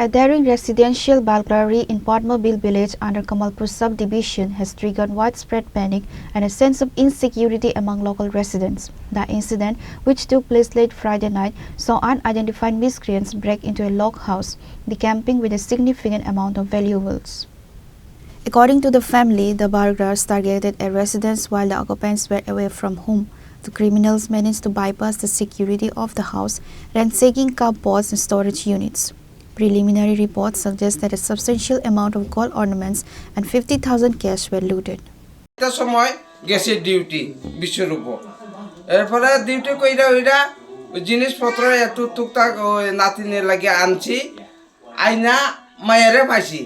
A daring residential burglary in Padmobile village under Kamalpur subdivision has triggered widespread panic and a sense of insecurity among local residents. The incident, which took place late Friday night, saw unidentified miscreants break into a log house, decamping with a significant amount of valuables. According to the family, the burglars targeted a residence while the occupants were away from home. The criminals managed to bypass the security of the house, ransacking cupboards and storage units. Preliminary reports suggest that a substantial amount of gold ornaments and 50,000 cash were looted. একটা সময় গেছে duty বিশ্বরূপ এরপরে duty কইরা ওইরা জিনিসপত্র একটু টুকটাক ওই নাতিনের লাগে আনছি আইনা মায়েরে পাইছি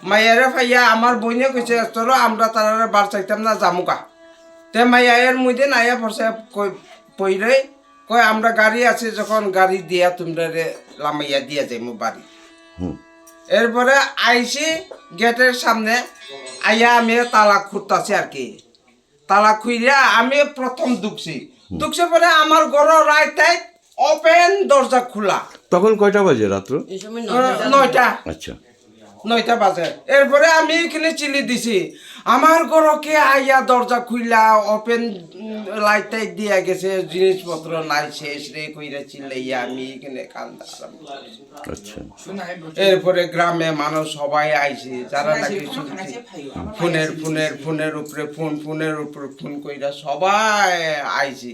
মায়েরে পাইয়া আমার বইনে কইছে চলো আমরা তারারে বার চাইতাম না জামুকা তে মায়ের মধ্যে নাইয়া পড়ছে পইরে কই আমরা গাড়ি আছে যখন গাড়ি দিয়া তোমরা লামাইয়া দিয়া যাইমু বাড়ি এরপরে আইসি গেটের সামনে আইয়া আমি তালা খুঁড়তাছি আর কি তালা খুইরা আমি প্রথম ঢুকছি পরে আমার ঘর রাইতাই ওপেন দরজা খোলা। তখন কয়টা বাজে রাত্র? 9টা। আচ্ছা 9টা বাজে। এরপরে আমি এখানে চিলি দিছি আমার ঘরকে আইয়া দরজা খুইলা ওপেন লাইটাই দিয়া গেছে জিনিসপত্র নাই শেষ রে কইরা চিল্লাইয়া আমি এখানে কান্দা। আচ্ছা এরপরে গ্রামে মানুষ সবাই আইছে যারা নাকি ফোনের উপরে ফোন কইরা সবাই আইছে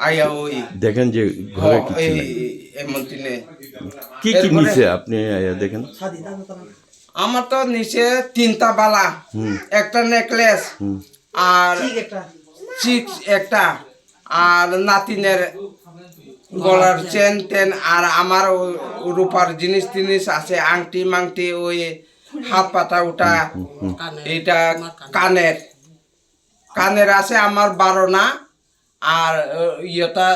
আইয়া ওই দেখেন যে ঘরে কিছু নাই এমন দিনে কি কি নিছে আপনি আইয়া দেখেন? আমার তো নিচে 3টা বালা একটা নেকলেস আর চিক্স একটা আর নাতিনের গলার চেন টেন আর আমার রূপার জিনিস আছে আংটি মাংটি ওই হাত পাতা ওটা এটা কানের আছে আমার 12 না আর ইয়েটা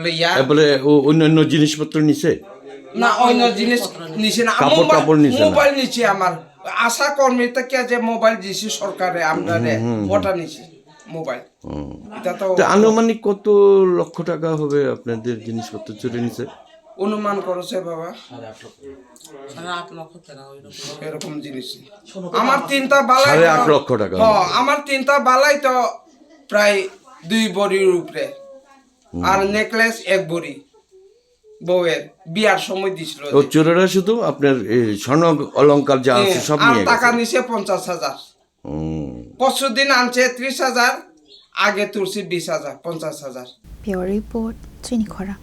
লইয়া বলে অন্যান্য জিনিসপত্র নিছে না অন্য জিনিস নিছে না মোবাইল নিছে আমার আশা কর্মী থেকে যে মোবাইল দিছে সরকারে আমরা ওটা নিছে মোবাইল এটা তো আনুমানিক কত লক্ষ টাকা হবে আপনাদের জিনিসপত্র চুরি নিছে অনুমান করেছে বাবা 8 লক্ষ টাকা এরকম জিনিস আমার 3টা বালাই 8 লক্ষ টাকা হ্যাঁ আমার 3টা বালাই তো প্রায় 2 ভরির উপরে আর নেকলেস 1 ভরি বউয়ের বিয়ার সময় দিছিল ও চোরেরা শুধু আপনার স্বর্ণ অলংকার যা আছে সব নিয়ে গেছে টাকা নিছে 50,000 পরশুদিন আনছে 30,000 আগে তুলছি 20,000 50,000 Pure Report, Chinikhora.